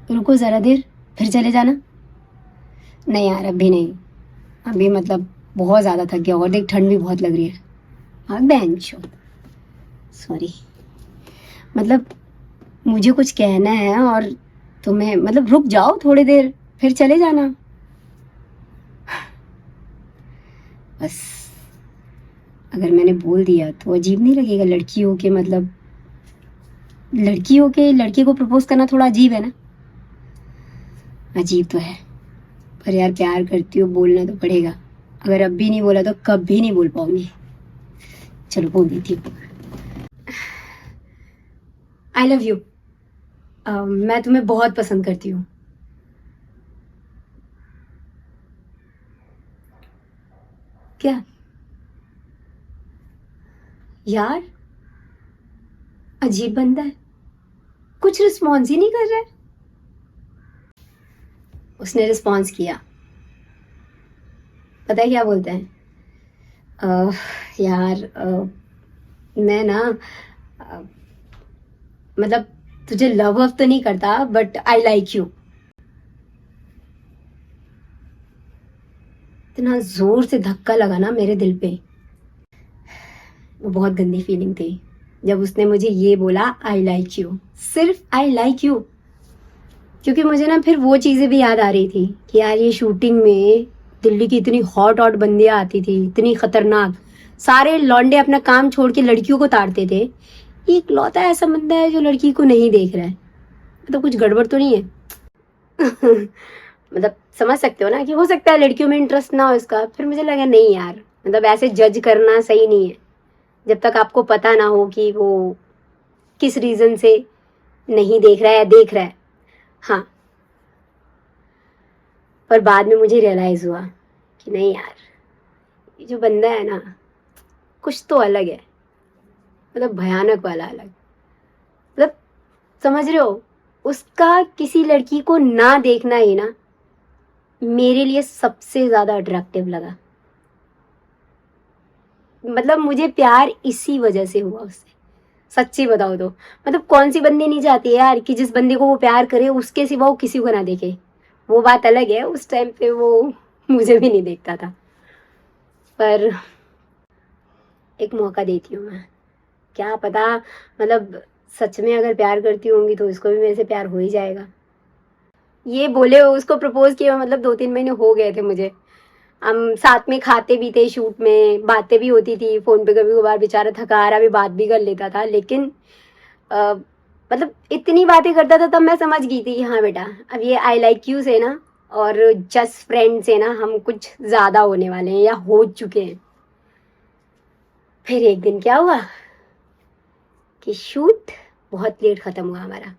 रुको ज़रा देर, फिर चले जाना। नहीं यार अभी नहीं, अभी मतलब बहुत ज़्यादा थक गया और देख ठंड भी बहुत लग रही है। हाँ बेंचो, सॉरी, मतलब मुझे कुछ कहना है और तुम्हें मतलब रुक जाओ थोड़ी देर फिर चले जाना बस। अगर मैंने बोल दिया तो अजीब नहीं लगेगा? लड़की हो के मतलब लड़की हो के लड़के को प्रपोज करना थोड़ा अजीब है ना? अजीब तो है, पर यार प्यार करती हो बोलना तो पड़ेगा। अगर अब भी नहीं बोला तो कभी नहीं बोल पाऊंगी। चलो बोल देती हूँ। I love you. मैं तुम्हें बहुत पसंद करती हूँ। क्या यार, अजीब बंदा है, कुछ रिस्पॉन्स ही नहीं कर रहा है। उसने रिस्पॉन्स किया, पता है क्या बोलते हैं? अह, यार मैं ना अह, मतलब तुझे लव अव तो नहीं करता बट आई लाइक यू। इतना जोर से धक्का लगा ना मेरे दिल पे। वो बहुत गंदी फीलिंग थी जब उसने मुझे ये बोला आई लाइक यू, सिर्फ आई लाइक यू। क्योंकि मुझे ना फिर वो चीज़ें भी याद आ रही थी कि यार ये शूटिंग में दिल्ली की इतनी हॉट हॉट बंदियां आती थी, इतनी खतरनाक, सारे लौंडे अपना काम छोड़ के लड़कियों को ताड़ते थे। ये इकलौता ऐसा बंदा है जो लड़की को नहीं देख रहा है, मतलब कुछ गड़बड़ तो नहीं है? मतलब समझ सकते हो ना कि हो सकता है लड़कियों में इंटरेस्ट ना हो इसका। फिर मुझे लगा नहीं यार, मतलब ऐसे जज करना सही नहीं है जब तक आपको पता ना हो कि वो किस रीजन से नहीं देख रहा है या देख रहा है। हाँ, पर बाद में मुझे रियलाइज हुआ कि नहीं यार, ये जो बंदा है ना कुछ तो अलग है, मतलब भयानक वाला अलग। मतलब समझ रहे हो, उसका किसी लड़की को ना देखना ही ना मेरे लिए सबसे ज्यादा अट्रैक्टिव लगा। मतलब मुझे प्यार इसी वजह से हुआ उससे। सच्ची बताओ तो मतलब कौन सी बंदी नहीं चाहती है यार कि जिस बंदे को वो प्यार करे उसके सिवा वो किसी को ना देखे। वो बात अलग है, उस टाइम पे वो मुझे भी नहीं देखता था, पर एक मौका देती हूँ मैं। क्या पता, मतलब सच में अगर प्यार करती होंगी तो उसको भी मेरे से प्यार हो ही जाएगा। ये बोले उसको प्रपोज किया मतलब 2-3 महीने हो गए थे मुझे। हम साथ में खाते भी थे, शूट में बातें भी होती थी, फोन पे कभी कभार बेचारा थका हारा भी बात भी कर लेता था। लेकिन अ, मतलब इतनी बातें करता था तब मैं समझ गई थी कि हाँ बेटा अब ये आई लाइक यू से ना और जस्ट फ्रेंड से ना हम कुछ ज्यादा होने वाले हैं या हो चुके हैं। फिर एक दिन क्या हुआ कि शूट बहुत लेट खत्म हुआ हमारा।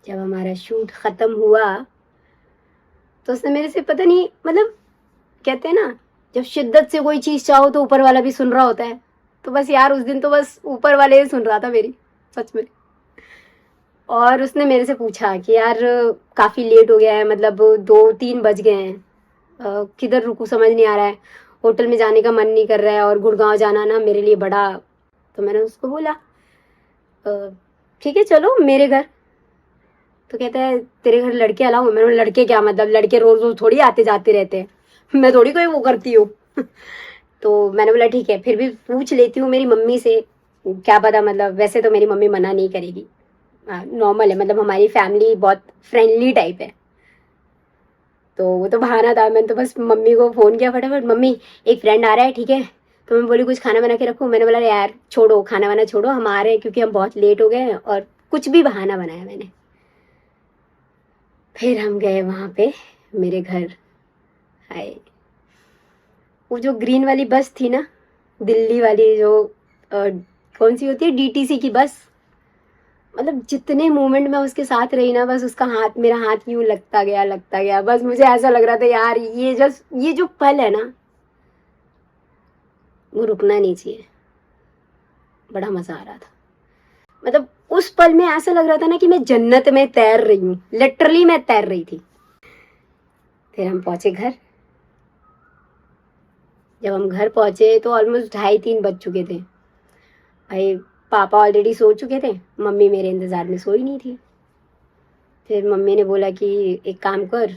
जब हमारा शूट खत्म हुआ तो उसने मेरे से पता नहीं, मतलब कहते हैं ना जब शिद्दत से कोई चीज चाहो तो ऊपर वाला भी सुन रहा होता है। तो बस यार उस दिन तो बस ऊपर वाले ही सुन रहा था मेरी, सच में। और उसने मेरे से पूछा कि यार काफी लेट हो गया है, मतलब 2-3 बज गए हैं, किधर रुकूं समझ नहीं आ रहा है, होटल में जाने का मन नहीं कर रहा है और गुड़गांव जाना ना मेरे लिए बड़ा। तो मैंने उसको बोला ठीक है चलो मेरे घर। तो कहता है तेरे घर लड़के अलाउ? मैंने बोला लड़के क्या, मतलब लड़के रोज रोज थोड़ी आते जाते रहते हैं, मैं थोड़ी कोई वो करती हूँ। तो मैंने बोला ठीक है फिर भी पूछ लेती हूँ मेरी मम्मी से, क्या पता, मतलब वैसे तो मेरी मम्मी मना नहीं करेगी, नॉर्मल है, मतलब हमारी फैमिली बहुत फ्रेंडली टाइप है। तो वो तो बहाना था, मैंने तो बस मम्मी को फोन किया फटाफट, मम्मी एक फ्रेंड आ रहा है ठीक है। तो मैं बोली कुछ खाना बना के रखूँ? मैंने बोला यार छोड़ो खाना वाना छोड़ो, हम आ रहे हैं क्योंकि हम बहुत लेट हो गए हैं, और कुछ भी बहाना बनाया मैंने। फिर हम गए वहां पे मेरे घर। हाय, वो जो ग्रीन वाली बस थी ना, दिल्ली वाली जो अ, कौन सी होती है, डीटीसी की बस, मतलब जितने मोमेंट में उसके साथ रही ना बस उसका हाथ, मेरा हाथ यूं लगता गया, बस मुझे ऐसा लग रहा था यार ये जो पल है ना वो रुकना नहीं चाहिए। बड़ा मजा आ रहा था, मतलब उस पल में ऐसा लग रहा था ना कि मैं जन्नत में तैर रही हूँ, लिटरली मैं तैर रही थी। फिर हम पहुंचे घर। जब हम घर पहुंचे तो ऑलमोस्ट 2:30-3 बज चुके थे। भाई पापा ऑलरेडी सो चुके थे, मम्मी मेरे इंतजार में सोई नहीं थी। फिर मम्मी ने बोला कि एक काम कर,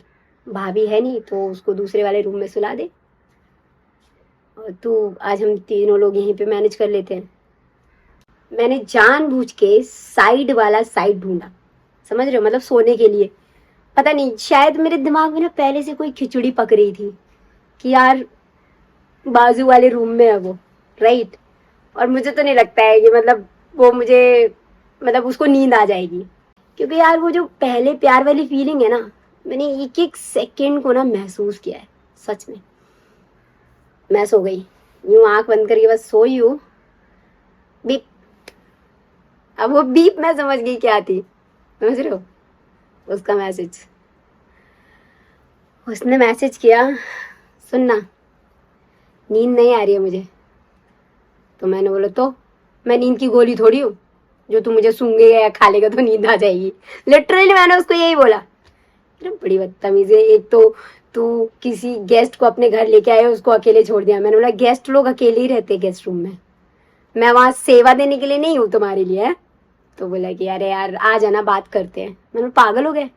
भाभी है नहीं तो उसको दूसरे वाले रूम में सुला दे और तू आज हम तीनों लोग यहीं पे मैनेज कर लेते हैं। मैंने जानबूझ के साइड वाला साइड ढूंढा, समझ रहे हो, मतलब सोने के लिए। पता नहीं, शायद मेरे दिमाग में ना पहले से कोई खिचड़ी पक रही थी कि यार बाजू वाले रूम में है वो, राइट। और मुझे तो नहीं लगता है कि मतलब वो मुझे, मतलब उसको नींद आ जाएगी, क्योंकि यार वो जो पहले प्यार वाली फीलिंग है ना, मैंने एक एक सेकंड को ना महसूस किया है सच में। मैं सो गई, यूं आंख बंद करके बस सोई हूँ। बीप, अब वो बीप मैं समझ गई क्या थी, समझ रहे हो, उसका मैसेज। उसने मैसेज किया, सुनना नींद नहीं आ रही है मुझे। तो मैंने बोला तो मैं नींद की गोली थोड़ी हूँ जो तू मुझे सूंघेगा या खा लेगा तो नींद आ जाएगी। लिटरली मैंने उसको यही बोला। अरे बड़ी बदतमीज है, एक तो तू किसी गेस्ट को अपने घर लेके आए, उसको अकेले छोड़ दिया। मैंने बोला गेस्ट लोग अकेले ही रहते हैं गेस्ट रूम में, मैं वहां सेवा देने के लिए नहीं हूँ तुम्हारे लिए है? तो बोला कि अरे यार आ जाना, बात करते हैं। मैंने पागल हो गए,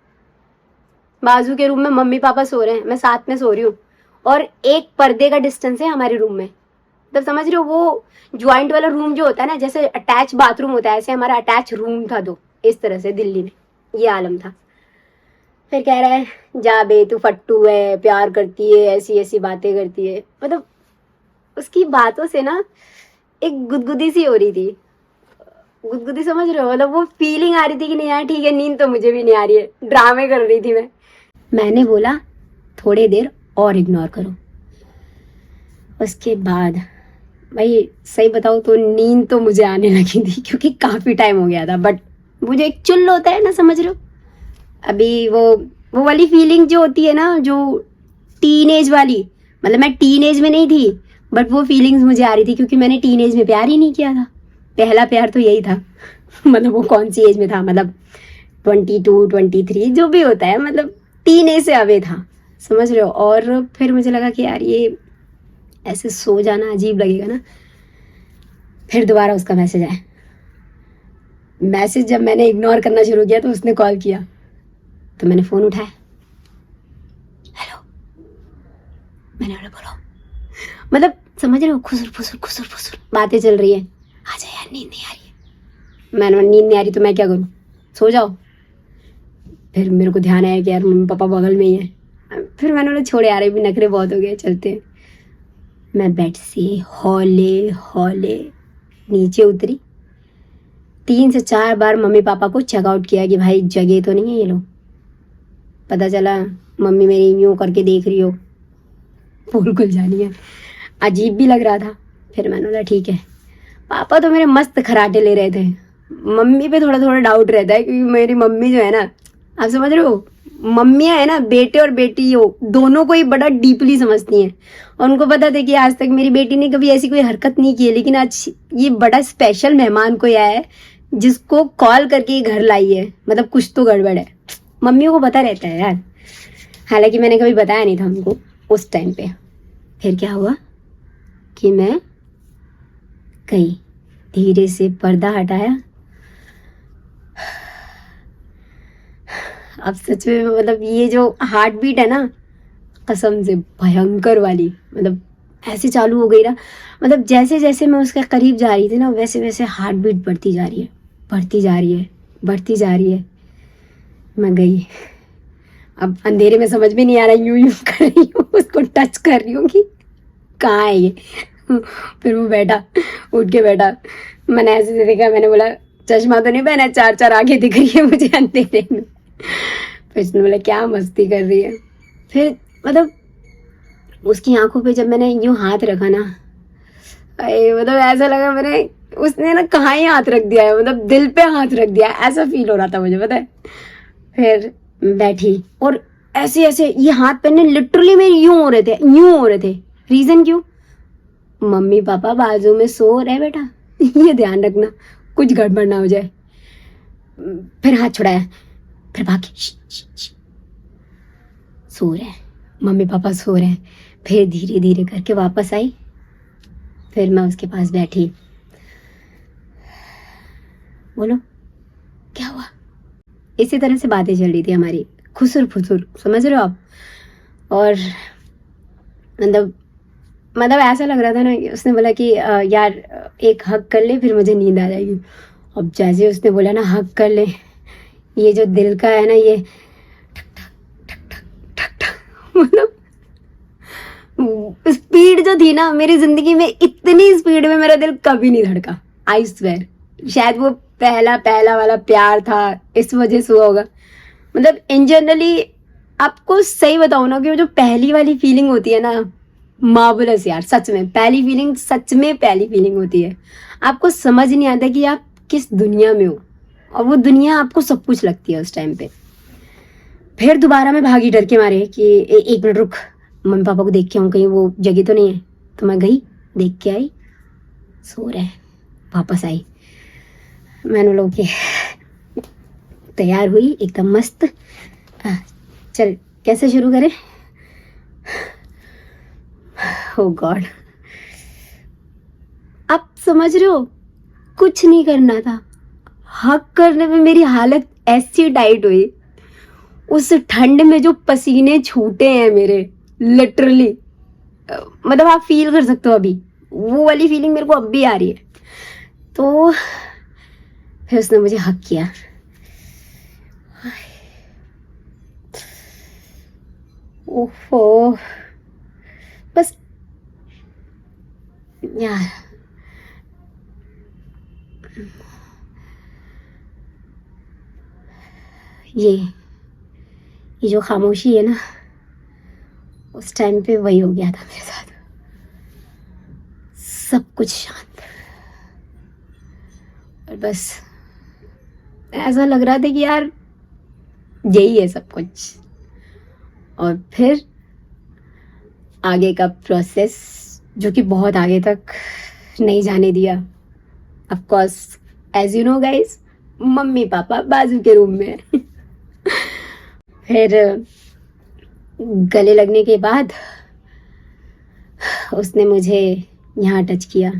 बाजू के रूम में मम्मी पापा सो रहे हैं, मैं साथ में सो रही हूँ और एक पर्दे का डिस्टेंस है हमारे रूम में। तब समझ रहे हो, वो ज्वाइंट वाला रूम जो होता है ना, जैसे अटैच बाथरूम होता है, ऐसे हमारा अटैच रूम था दो, इस तरह से दिल्ली में ये आलम था। फिर कह रहा है जा बे तू फट्टू है, प्यार करती है, ऐसी ऐसी बातें करती है। मतलब उसकी बातों से ना एक गुदगुदी सी हो रही थी, गुदगुदी समझ रहे हो, मतलब वो फीलिंग आ रही थी कि नहीं यार ठीक है, नींद तो मुझे भी नहीं आ रही है, ड्रामे कर रही थी मैं। मैंने बोला थोड़ी देर और इग्नोर करो। उसके बाद भाई सही बताओ तो नींद तो मुझे आने लगी थी, क्योंकि काफी टाइम हो गया था। बट वो जो एक चुल्ल होता है ना, समझ रहे हो, अभी वो वाली फीलिंग जो होती है ना, जो टीनेज वाली, मतलब मैं टीनेज में नहीं थी बट वो फीलिंग्स मुझे आ रही थी, क्योंकि मैंने टीनेज में प्यार ही नहीं किया था। पहला प्यार तो यही था। मतलब वो कौन सी एज में था, मतलब 22 23 जो भी होता है, मतलब टीनेज से अवे था, समझ रहे हो। और फिर मुझे लगा कि यार ये ऐसे सो जाना अजीब लगेगा ना। फिर दोबारा उसका मैसेज आया। मैसेज जब मैंने इग्नोर करना शुरू किया तो उसने कॉल किया, तो मैंने फोन उठाया, हेलो, मैंने बोला बोलो। मतलब समझ रहे हो, खुसुर फुसुर खुसुर फुसुर बातें चल रही है, आजा यार नींद नहीं आ रही है। मैंने बोला नींद नहीं आ रही तो मैं क्या करूँ, सो जाओ। फिर मेरे को ध्यान आया कि यार मम्मी पापा बगल में ही है। फिर मैंने बोला छोड़ यार, भी नखरे बहुत हो गए, चलते हैं। मैं बेड से हौले हौले नीचे उतरी, 3 से 4 बार मम्मी पापा को चेकआउट किया कि भाई जगह तो नहीं है ये लोग। पता चला मम्मी मेरी यूं करके देख रही हो, फूल खुल जानी है, अजीब भी लग रहा था। फिर मैंने बोला ठीक है। पापा तो मेरे मस्त खराटे ले रहे थे, मम्मी पे थोड़ा थोड़ा डाउट रहता है, क्योंकि मेरी मम्मी जो है ना, आप समझ रहे हो, मम्मियाँ है ना, बेटे और बेटी हो दोनों को ही बड़ा डीपली समझती हैं। और उनको पता था कि आज तक मेरी बेटी ने कभी ऐसी कोई हरकत नहीं की है, लेकिन आज ये बड़ा स्पेशल मेहमान कोई आया है जिसको कॉल करके घर लाई है, मतलब कुछ तो गड़बड़ है। मम्मियों को पता रहता है यार, हालांकि मैंने कभी बताया नहीं था उनको उस टाइम पे। फिर क्या हुआ कि मैं गई, धीरे से पर्दा हटाया। अब सच में मतलब ये जो हार्ट बीट है ना, कसम से भयंकर वाली, मतलब ऐसे चालू हो गई ना, मतलब जैसे जैसे मैं उसके करीब जा रही थी ना, वैसे वैसे हार्ट बीट बढ़ती जा रही है, बढ़ती जा रही है, बढ़ती जा रही है। मैं गई, अब अंधेरे में समझ में नहीं आ रहा, यूं यूं कर रही हूँ, उसको टच कर रही हूँ कि कहाँ है ये। फिर वो बैठा, उठ के बैठा। मैंने ऐसे से देखा, मैंने बोला चश्मा तो नहीं पहना, 4 आंखें दिख रही है मुझे अंधेरे में। फिर उसने बोला क्या मस्ती कर रही है। फिर मतलब उसकी आंखों पे जब मैंने यूं हाथ रखा ना, मतलब ऐसा लगा मैंने, उसने ना कहाँ ही हाथ रख दिया है, मतलब दिल पे हाथ रख दिया, ऐसा फील हो रहा था मुझे, पता है। फिर बैठी और ऐसे ऐसे ये हाथ पहने लिटरली मेरे यूं हो रहे थे, यूं हो रहे थे। रीजन क्यों, मम्मी पापा बाजू में सो रहे बेटा, ये ध्यान रखना कुछ गड़बड़ ना हो जाए। फिर हाथ छुड़ाया, फिर भागी, सो रहे हैं मम्मी पापा, सो रहे हैं। फिर धीरे धीरे करके वापस आई, फिर मैं उसके पास बैठी। बोलो क्या हुआ, इसी तरह से बातें चल रही थी हमारी, खुसुर फुसुर, समझ रहे हो आप। और मतलब ऐसा लग रहा था ना कि उसने बोला कि यार एक हक कर ले फिर मुझे नींद आ जाएगी। अब जैसे उसने बोला ना हक कर ले, ये जो दिल का है ना ये मतलब स्पीड जो थी ना मेरी जिंदगी में, इतनी स्पीड में मेरा दिल कभी नहीं धड़का। आई स्वेयर, शायद वो पहला पहला वाला प्यार था, इस वजह से हुआ होगा। मतलब इन जनरली आपको सही बताऊं ना कि वो जो पहली वाली फीलिंग होती है ना, मार्वलस यार, सच में पहली फीलिंग, सच में पहली फीलिंग होती है। आपको समझ नहीं आता कि आप किस दुनिया में हो, और वो दुनिया आपको सब कुछ लगती है उस टाइम पे। फिर दोबारा मैं भागी डर के मारे कि एक मिनट रुक, मम्मी पापा को देख के आऊँ कहीं वो जगह तो नहीं है। तो मैं गई, देख के आई, सो रहे, वापस आई। मैंने लोग के तैयार हुई एकदम मस्त। चल कैसे शुरू करें। ओ गॉड, आप समझ रहे हो, कुछ नहीं करना था, हक करने में मेरी हालत ऐसी टाइट हुई। उस ठंड में जो पसीने छूटे हैं मेरे, लिटरली मतलब आप फील कर सकते हो, अभी वो वाली फीलिंग मेरे को अब भी आ रही है। तो फिर उसने मुझे हक किया। ओहो, बस यार ये जो खामोशी है ना, उस टाइम पे वही हो गया था मेरे साथ। सब कुछ शांत, और बस ऐसा लग रहा था कि यार यही है सब कुछ। और फिर आगे का प्रोसेस जो कि बहुत आगे तक नहीं जाने दिया। Of course as you know guys, मम्मी पापा बाजू के रूम में फिर गले लगने के बाद उसने मुझे यहाँ टच किया।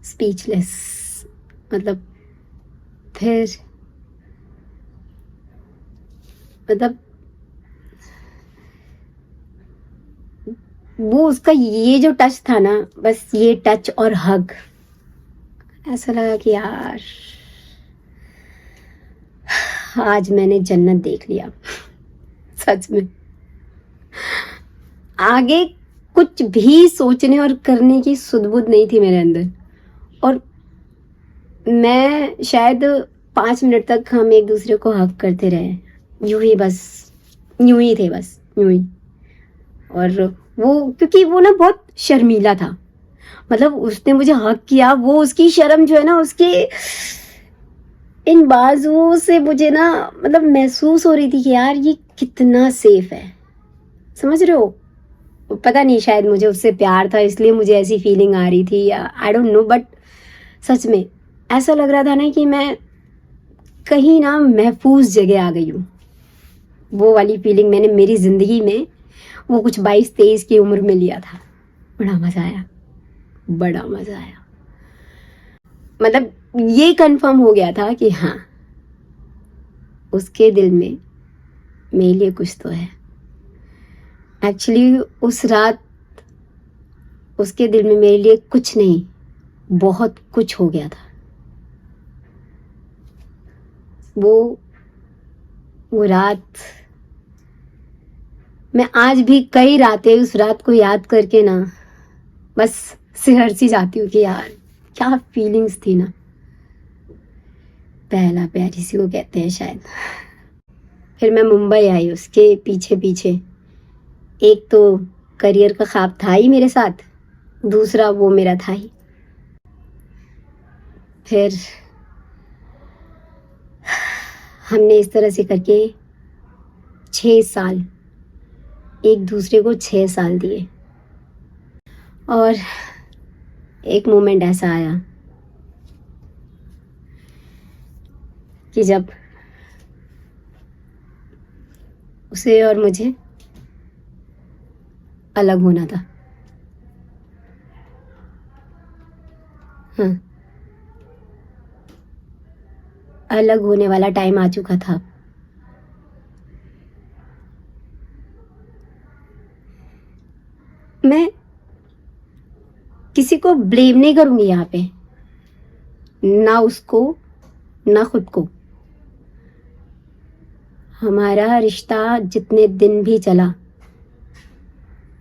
स्पीचलेस, मतलब फिर मतलब वो उसका ये जो टच था ना, बस ये टच और हग, ऐसा लगा कि यार आज मैंने जन्नत देख लिया सच में। आगे कुछ भी सोचने और करने की सुध-बुध नहीं थी मेरे अंदर। और मैं शायद 5 मिनट तक हम एक दूसरे को हग करते रहे, यूं ही बस, यूं ही थे, बस यूं ही। और वो क्योंकि वो ना बहुत शर्मीला था, मतलब उसने मुझे हग किया, वो उसकी शर्म जो है ना, उसके इन बाजुओं से मुझे ना मतलब महसूस हो रही थी कि यार ये कितना सेफ है, समझ रहे हो। पता नहीं, शायद मुझे उससे प्यार था इसलिए मुझे ऐसी फीलिंग आ रही थी, या आई डोंट नो, बट सच में ऐसा लग रहा था ना कि मैं कहीं ना महफूज जगह आ गई हूँ। वो वाली फीलिंग मैंने मेरी ज़िंदगी में वो कुछ 22-23 की उम्र में लिया था। बड़ा मज़ा आया, बड़ा मज़ा आया। मतलब ये कंफर्म हो गया था कि हाँ, उसके दिल में मेरे लिए कुछ तो है। एक्चुअली उस रात उसके दिल में मेरे लिए कुछ नहीं, बहुत कुछ हो गया था। वो रात, मैं आज भी कई रातें उस रात को याद करके ना बस सिहर सी जाती हूँ कि यार क्या फीलिंग्स थी ना। पहला प्यार इसी को कहते हैं शायद। फिर मैं मुंबई आई उसके पीछे पीछे। एक तो करियर का ख्वाब था ही मेरे साथ, दूसरा वो मेरा था ही। फिर हमने इस तरह से करके 6 साल, एक दूसरे को 6 साल दिए। और एक मोमेंट ऐसा आया कि जब उसे और मुझे अलग होना था। हाँ, अलग होने वाला टाइम आ चुका था। मैं किसी को ब्लेम नहीं करूंगी यहाँ पे, ना उसको ना खुद को। हमारा रिश्ता जितने दिन भी चला,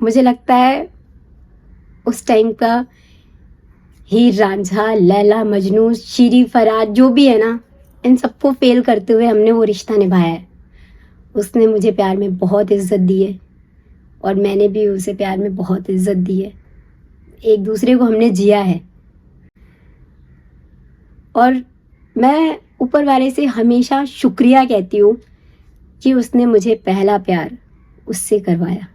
मुझे लगता है उस टाइम का हीर रांझा, लैला मजनू, शीरी फराज जो भी है ना, इन सबको फेल करते हुए हमने वो रिश्ता निभाया है। उसने मुझे प्यार में बहुत इज्जत दी है और मैंने भी उसे प्यार में बहुत इज्जत दी है। एक दूसरे को हमने जिया है और मैं ऊपर वाले से हमेशा शुक्रिया कहती हूँ कि उसने मुझे पहला प्यार उससे करवाया।